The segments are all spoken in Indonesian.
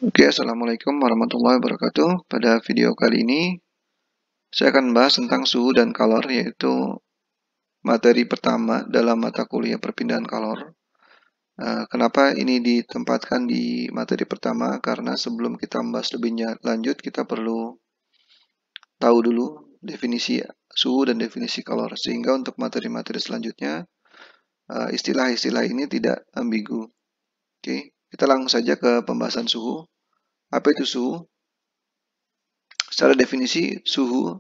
Oke, Assalamualaikum warahmatullahi wabarakatuh. Pada video kali ini, saya akan membahas tentang suhu dan kalor, yaitu materi pertama dalam mata kuliah perpindahan kalor. Kenapa ini ditempatkan di materi pertama? Karena sebelum kita membahas lebih lanjut, kita perlu tahu dulu definisi suhu dan definisi kalor. Sehingga untuk materi-materi selanjutnya, istilah-istilah ini tidak ambigu. Oke, kita langsung saja ke pembahasan suhu. Apa itu suhu? Secara definisi, suhu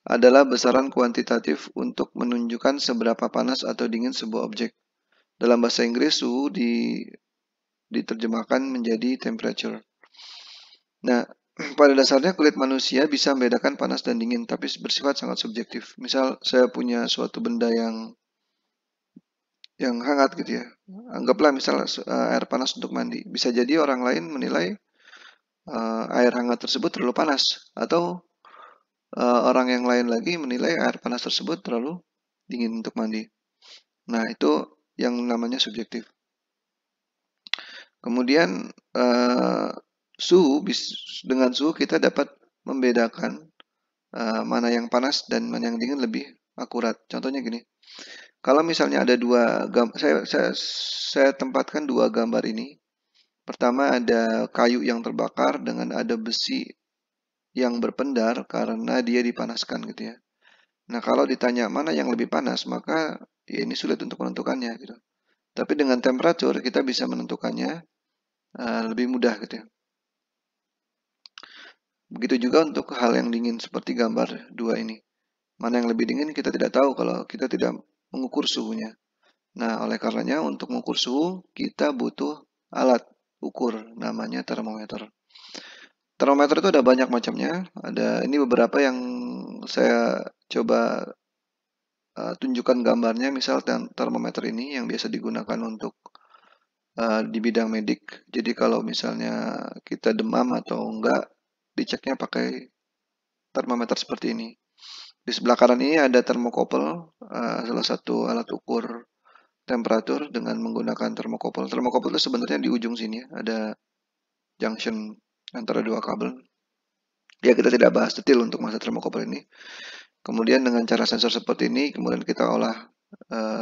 adalah besaran kuantitatif untuk menunjukkan seberapa panas atau dingin sebuah objek. Dalam bahasa Inggris, suhu diterjemahkan menjadi temperature. Nah, pada dasarnya kulit manusia bisa membedakan panas dan dingin, tapi bersifat sangat subjektif. Misal, saya punya suatu benda yang hangat gitu ya. Anggaplah misal air panas untuk mandi. Bisa jadi orang lain menilai air hangat tersebut terlalu panas, atau orang yang lain lagi menilai air panas tersebut terlalu dingin untuk mandi. Nah, itu yang namanya subjektif. Kemudian dengan suhu kita dapat membedakan mana yang panas dan mana yang dingin lebih akurat. Contohnya gini, kalau misalnya ada saya tempatkan dua gambar ini. Pertama ada kayu yang terbakar dengan ada besi yang berpendar karena dia dipanaskan gitu ya. Nah, kalau ditanya mana yang lebih panas, maka ya ini sulit untuk menentukannya gitu. Tapi dengan temperatur kita bisa menentukannya lebih mudah gitu ya. Begitu juga untuk hal yang dingin seperti gambar dua ini. Mana yang lebih dingin kita tidak tahu kalau kita tidak mengukur suhunya. Nah, oleh karenanya untuk mengukur suhu kita butuh alat ukur namanya termometer. Termometer itu ada banyak macamnya. Ini beberapa yang saya coba tunjukkan gambarnya. Misal termometer ini yang biasa digunakan untuk di bidang medik. Jadi kalau misalnya kita demam atau enggak, diceknya pakai termometer seperti ini. Di sebelah kanan ini ada termokopel, salah satu alat ukur temperatur dengan menggunakan termokopel. Termokopel itu sebenarnya di ujung sini ya, ada junction antara dua kabel. Ya, kita tidak bahas detail untuk masa termokopel ini. Kemudian dengan cara sensor seperti ini, kemudian kita olah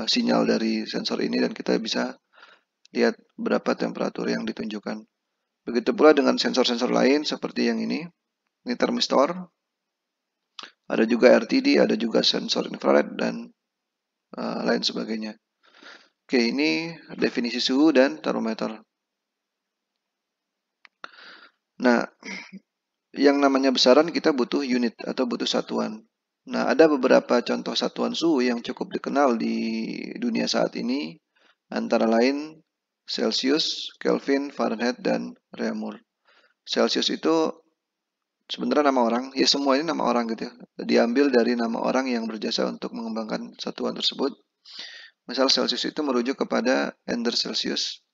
sinyal dari sensor ini dan kita bisa lihat berapa temperatur yang ditunjukkan. Begitu pula dengan sensor-sensor lain seperti yang ini termistor, ada juga RTD, ada juga sensor infrared dan lain sebagainya. Oke, ini definisi suhu dan termometer. Nah, yang namanya besaran kita butuh unit atau butuh satuan. Nah, ada beberapa contoh satuan suhu yang cukup dikenal di dunia saat ini, antara lain Celsius, Kelvin, Fahrenheit, dan Reaumur. Celsius itu sebenarnya nama orang, ya semua ini nama orang gitu ya. Diambil dari nama orang yang berjasa untuk mengembangkan satuan tersebut. Misal Celsius itu merujuk kepada Anders Celsius.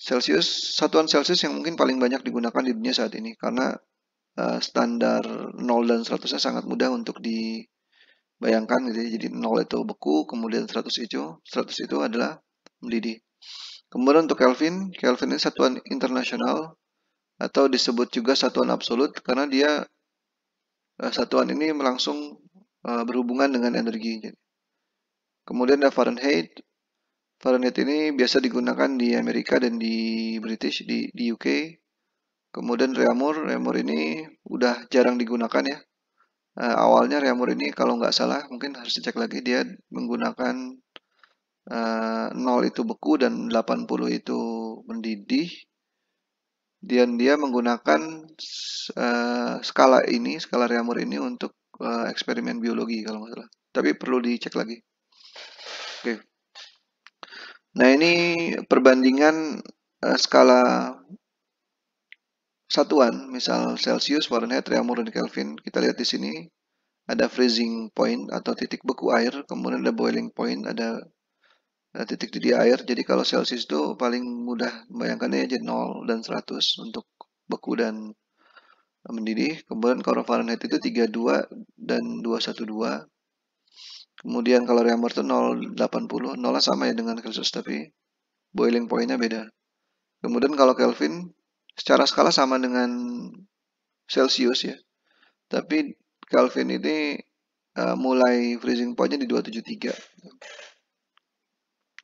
Satuan Celsius yang mungkin paling banyak digunakan di dunia saat ini karena standar 0 dan 100-nya sangat mudah untuk dibayangkan gitu ya. Jadi 0 itu beku, kemudian 100 itu adalah mendidih. Kemudian untuk Kelvin ini satuan internasional atau disebut juga satuan absolut karena dia satuan ini langsung berhubungan dengan energi. Kemudian ada Fahrenheit. Fahrenheit ini biasa digunakan di Amerika dan di British, di UK. Kemudian Reaumur ini udah jarang digunakan ya. Awalnya Reaumur ini kalau nggak salah, mungkin harus dicek lagi, dia menggunakan 0 itu beku dan 80 itu mendidih. Dan dia menggunakan skala Reaumur ini untuk eksperimen biologi kalau nggak salah. Tapi perlu dicek lagi. Oke. Nah, ini perbandingan skala satuan, misal Celsius, Fahrenheit, Reaumur, dan Kelvin. Kita lihat di sini ada freezing point atau titik beku air, kemudian ada boiling point, ada titik didih air. Jadi kalau Celsius itu paling mudah membayangkannya aja 0 dan 100 untuk beku dan mendidih. Kemudian kalau Fahrenheit itu 32 dan 212. Kemudian kalau Reaumur itu 080, 0 sama ya dengan Celsius tapi boiling point-nya beda. Kemudian kalau Kelvin secara skala sama dengan Celsius ya. Tapi Kelvin ini mulai freezing point-nya di 273.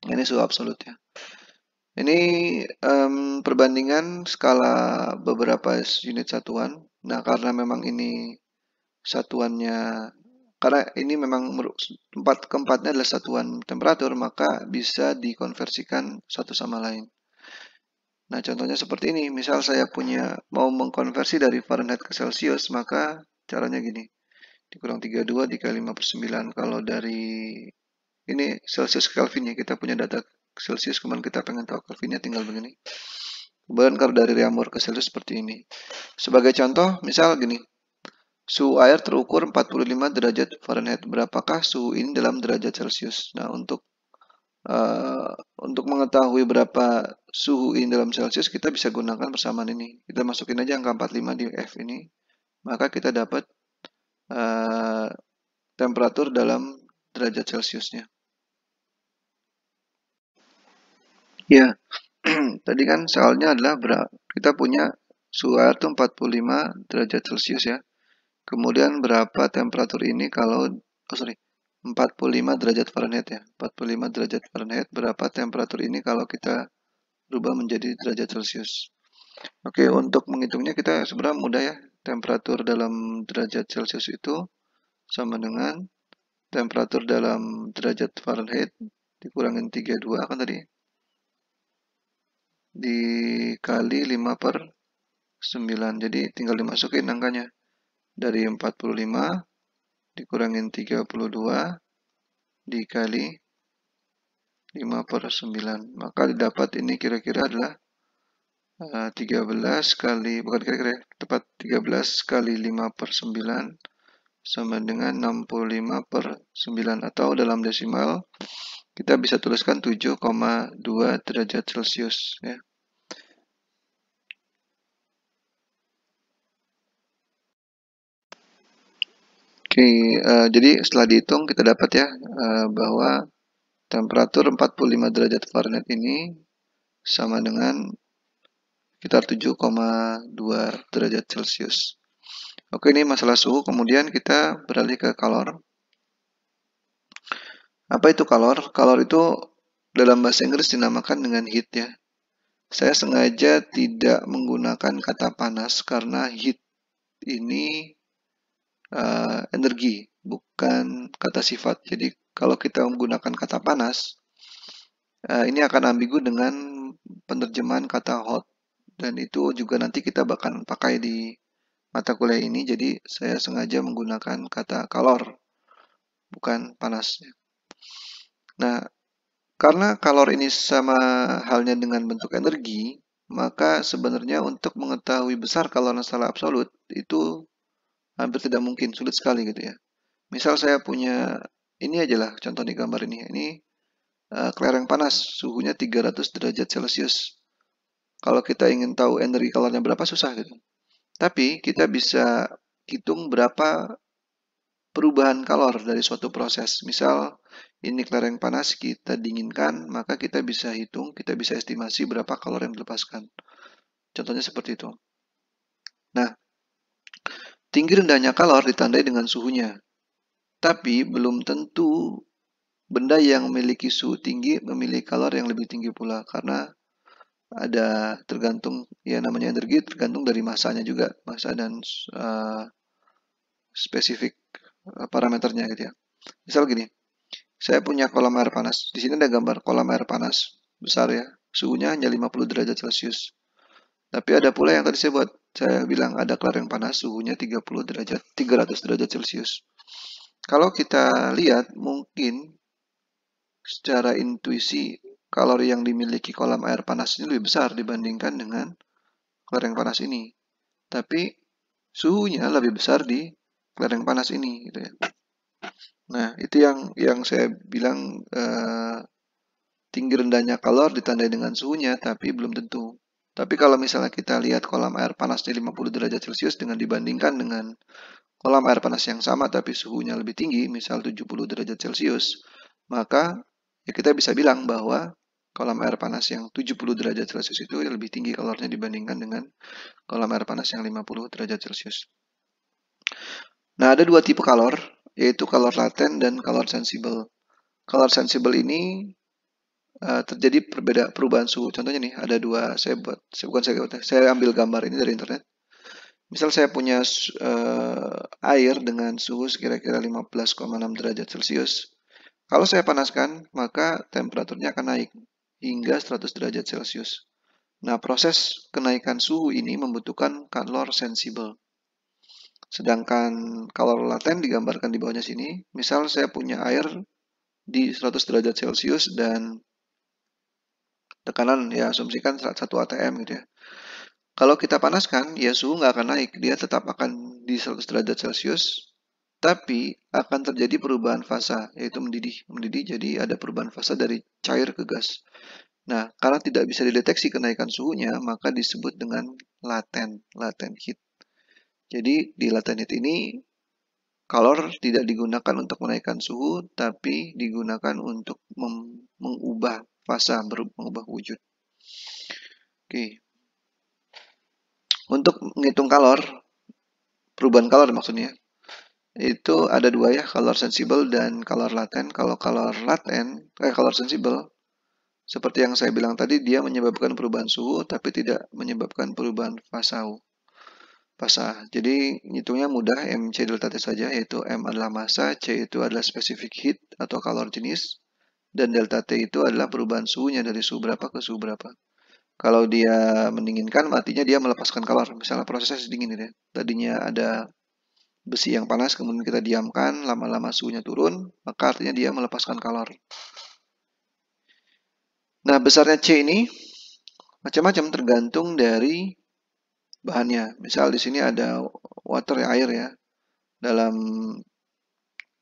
Ini suhu absolut ya. Ini perbandingan skala beberapa unit satuan. Nah, karena memang ini satuannya, karena ini memang keempatnya adalah satuan temperatur, maka bisa dikonversikan satu sama lain. Nah, contohnya seperti ini. Misal saya mau mengkonversi dari Fahrenheit ke Celsius, maka caranya gini. Dikurang 32 dikali 5/9. Kalau dari ini Celsius ke Kelvin ya, kita punya data Celsius, kemudian kita pengen tahu Kelvinnya, tinggal begini. Kemudian kalau dari Reaumur ke Celsius seperti ini. Sebagai contoh, misal gini. Suhu air terukur 45 derajat Fahrenheit. Berapakah suhu ini dalam derajat Celsius? Nah, untuk mengetahui berapa suhu ini dalam Celsius, kita bisa gunakan persamaan ini. Kita masukin aja angka 45 di F ini, maka kita dapat temperatur dalam derajat Celsiusnya. Ya, tadi kan soalnya adalah kita punya suhu air itu 45 derajat Celsius ya. Kemudian berapa temperatur ini kalau, 45 derajat Fahrenheit ya. 45 derajat Fahrenheit, berapa temperatur ini kalau kita berubah menjadi derajat Celsius. Oke, untuk menghitungnya kita sebenarnya mudah ya. Temperatur dalam derajat Celsius itu sama dengan temperatur dalam derajat Fahrenheit dikurangin 32 kan tadi. Dikali 5/9. Jadi tinggal dimasukin angkanya. Dari 45 dikurangin 32 dikali 5/9. Maka didapat ini kira-kira adalah 13 kali, bukan kira-kira, tepat 13 kali 5/9 sama dengan 65/9, atau dalam desimal kita bisa tuliskan 7,2 derajat Celcius ya. Oke, jadi setelah dihitung kita dapat ya bahwa temperatur 45 derajat Fahrenheit ini sama dengan sekitar 7,2 derajat Celcius. Oke, ini masalah suhu. Kemudian kita beralih ke kalor. Apa itu kalor? Kalor itu dalam bahasa Inggris dinamakan dengan heat ya. Saya sengaja tidak menggunakan kata panas karena heat ini energi, bukan kata sifat. Jadi kalau kita menggunakan kata panas, ini akan ambigu dengan penerjemahan kata hot. Dan itu juga nanti kita bakal pakai di mata kuliah ini. Jadi saya sengaja menggunakan kata kalor, bukan panas. Nah, karena kalor ini sama halnya dengan bentuk energi, maka sebenarnya untuk mengetahui besar kalor skala absolut itu hampir tidak mungkin, sulit sekali gitu ya. Misal saya punya, ini aja lah contoh di gambar ini. Ini kelereng panas, suhunya 300 derajat Celcius. Kalau kita ingin tahu energi kalornya berapa, susah gitu. Tapi kita bisa hitung berapa perubahan kalor dari suatu proses. Misal ini kelereng panas kita dinginkan, maka kita bisa hitung, kita bisa estimasi berapa kalor yang dilepaskan. Contohnya seperti itu. Nah, tinggi rendahnya kalor ditandai dengan suhunya. Tapi belum tentu benda yang memiliki suhu tinggi memiliki kalor yang lebih tinggi pula, karena ada tergantung, ya namanya energi tergantung dari masanya juga, masa dan spesifik parameternya gitu ya. Misal gini, saya punya kolam air panas. Di sini ada gambar kolam air panas besar ya. Suhunya hanya 50 derajat Celcius. Tapi ada pula yang tadi saya bilang ada kelereng panas suhunya 300 derajat Celcius. Kalau kita lihat mungkin secara intuisi kalori yang dimiliki kolam air panas ini lebih besar dibandingkan dengan kelereng panas ini. Tapi suhunya lebih besar di kelereng panas ini gitu ya. Nah, itu yang saya bilang tinggi rendahnya kalor ditandai dengan suhunya, tapi belum tentu. Tapi kalau misalnya kita lihat kolam air panasnya 50 derajat Celcius dengan dibandingkan dengan kolam air panas yang sama tapi suhunya lebih tinggi, misal 70 derajat Celcius, maka ya kita bisa bilang bahwa kolam air panas yang 70 derajat Celcius itu lebih tinggi kalornya dibandingkan dengan kolam air panas yang 50 derajat Celcius. Nah, ada dua tipe kalor, yaitu kalor laten dan kalor sensibel. Kalor sensibel ini terjadi perubahan suhu. Contohnya nih, ada dua, saya ambil gambar ini dari internet. Misal saya punya air dengan suhu kira-kira 15,6 derajat Celcius. Kalau saya panaskan, maka temperaturnya akan naik hingga 100 derajat Celcius. Nah, proses kenaikan suhu ini membutuhkan kalor sensibel. Sedangkan kalor laten digambarkan di bawahnya sini. Misal saya punya air di 100 derajat Celcius dan tekanan, ya asumsikan 1 atm gitu ya. Kalau kita panaskan, ya suhu nggak akan naik, dia tetap akan di 100 derajat Celcius, tapi akan terjadi perubahan fasa, yaitu mendidih. Mendidih jadi ada perubahan fasa dari cair ke gas. Nah, karena tidak bisa dideteksi kenaikan suhunya, maka disebut dengan latent heat. Jadi di latent heat ini, kalor tidak digunakan untuk menaikkan suhu, tapi digunakan untuk mengubah fasa, mengubah wujud. Oke. Untuk menghitung kalor, perubahan kalor maksudnya, itu ada dua ya, kalor sensibel dan kalor laten. Kalau kalor sensibel, seperti yang saya bilang tadi, dia menyebabkan perubahan suhu, tapi tidak menyebabkan perubahan fasa. Jadi, hitungnya mudah, MC delta T saja, yaitu M adalah massa, C itu adalah specific heat atau kalor jenis, dan delta T itu adalah perubahan suhunya dari suhu berapa ke suhu berapa. Kalau dia mendinginkan, artinya dia melepaskan kalor. Misalnya prosesnya dingin gitu ya. Tadinya ada besi yang panas, kemudian kita diamkan, lama-lama suhunya turun, maka artinya dia melepaskan kalor. Nah, besarnya C ini macam-macam tergantung dari bahannya. Misal di sini ada water, air ya, dalam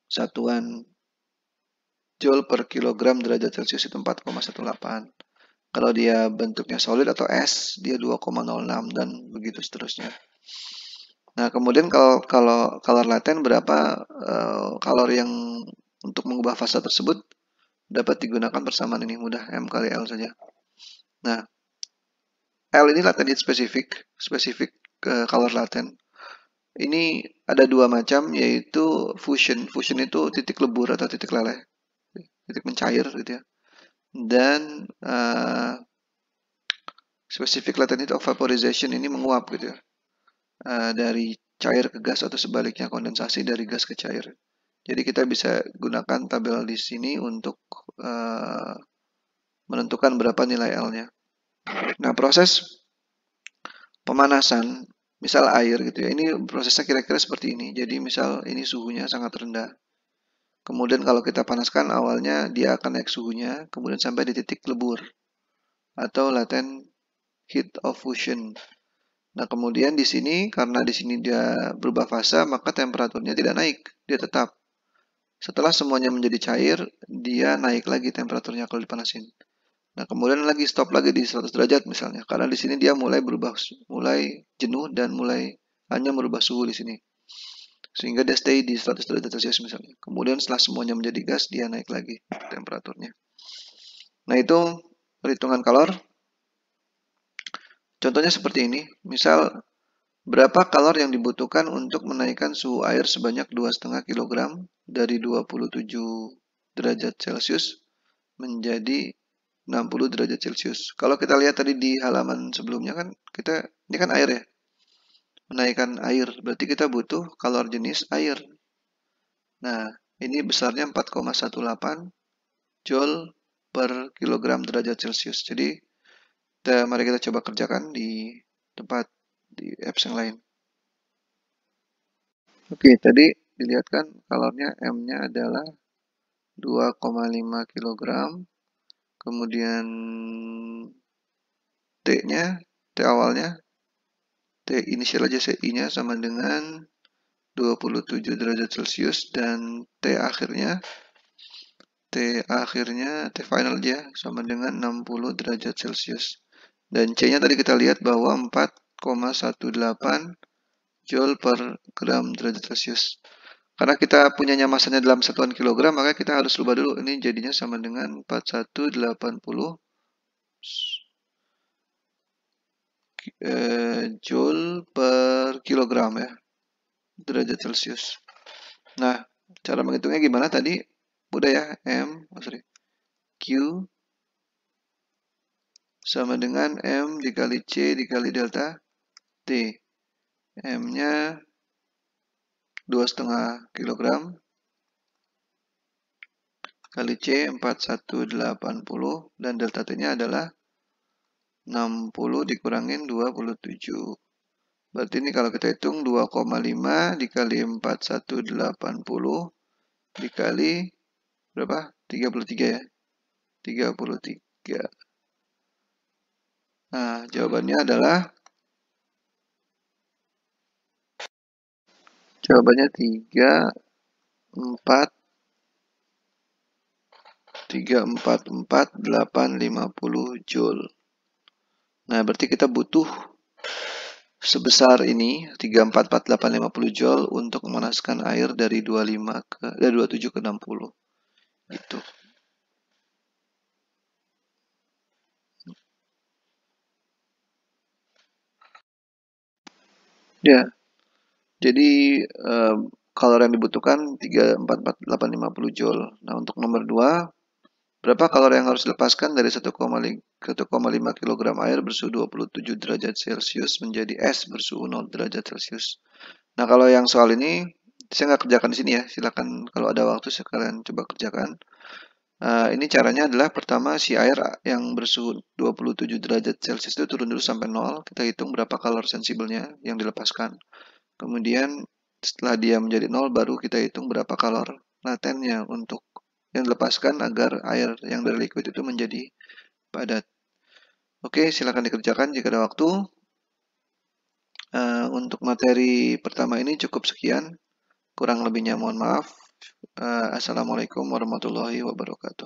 satuan joule per kilogram derajat Celcius itu 4,18. Kalau dia bentuknya solid atau es, dia 2,06 dan begitu seterusnya. Nah, kemudian kalau kalor laten berapa kalor yang untuk mengubah fasa tersebut dapat digunakan persamaan ini, mudah, M kali L saja. Nah, L ini latent heat spesifik ke kalor laten. Ini ada dua macam, yaitu fusion. Fusion itu titik lebur atau titik leleh, titik mencair gitu ya. Dan specific latent heat of vaporization ini menguap gitu ya. Dari cair ke gas atau sebaliknya kondensasi dari gas ke cair. Jadi kita bisa gunakan tabel di sini untuk menentukan berapa nilai L-nya. Nah, proses pemanasan, misal air gitu ya, ini prosesnya kira-kira seperti ini. Jadi misal ini suhunya sangat rendah. Kemudian kalau kita panaskan, awalnya dia akan naik suhunya, kemudian sampai di titik lebur atau latent heat of fusion. Nah, kemudian di sini, karena di sini dia berubah fasa, maka temperaturnya tidak naik, dia tetap. Setelah semuanya menjadi cair, dia naik lagi temperaturnya kalau dipanasin. Nah, kemudian lagi stop lagi di 100 derajat misalnya, karena di sini dia mulai jenuh dan mulai hanya merubah suhu di sini. Sehingga dia stay di 100 derajat Celcius misalnya. Kemudian setelah semuanya menjadi gas, dia naik lagi temperaturnya. Nah, itu perhitungan kalor. Contohnya seperti ini, misal berapa kalor yang dibutuhkan untuk menaikkan suhu air sebanyak 2,5 kg dari 27 derajat Celcius menjadi 60 derajat Celcius. Kalau kita lihat tadi di halaman sebelumnya kan, ini kan air ya. Menaikkan air, berarti kita butuh kalor jenis air. Nah, ini besarnya 4,18 joule per kilogram derajat Celcius. Jadi, mari kita coba kerjakan di apps yang lain. Oke, tadi dilihat kan kalornya M-nya adalah 2,5 kg. Kemudian T awalnya, T inisial aja I-nya sama dengan 27 derajat Celcius dan T final aja sama dengan 60 derajat Celcius. Dan C-nya tadi kita lihat bahwa 4,18 joule per gram derajat Celcius. Karena kita punyanya masanya dalam satuan kilogram, maka kita harus rubah dulu. Ini jadinya sama dengan 4180 Joule per kilogram ya, derajat Celcius. Nah, cara menghitungnya gimana tadi? Udah ya, Q sama dengan M dikali C dikali delta T. M-nya 2,5 kilogram kali C 4180 dan delta T-nya adalah 60 dikurangin 27. Berarti ini kalau kita hitung 2,5 dikali 4180 dikali berapa? 33 ya. 33. Nah, jawabannya 344,850 Joule. Nah, berarti kita butuh sebesar ini 344,850 Joule untuk memanaskan air dari 27 ke 60. Gitu. Ya. Jadi kalori yang dibutuhkan 344,850 Joule. Nah, untuk nomor 2, berapa kalori yang harus dilepaskan dari 1,5 kg air bersuhu 27 derajat Celcius menjadi es bersuhu 0 derajat Celcius. Nah, kalau yang soal ini saya nggak kerjakan di sini ya. Silakan kalau ada waktu sekalian coba kerjakan. Ini caranya adalah pertama si air yang bersuhu 27 derajat Celcius itu turun dulu sampai 0. Kita hitung berapa kalori sensibelnya yang dilepaskan. Kemudian setelah dia menjadi 0 baru kita hitung berapa kalori latennya untuk yang dilepaskan agar air yang dari liquid itu menjadi padat. Oke, silakan dikerjakan jika ada waktu. Untuk materi pertama ini cukup sekian. Kurang lebihnya mohon maaf. Assalamualaikum warahmatullahi wabarakatuh.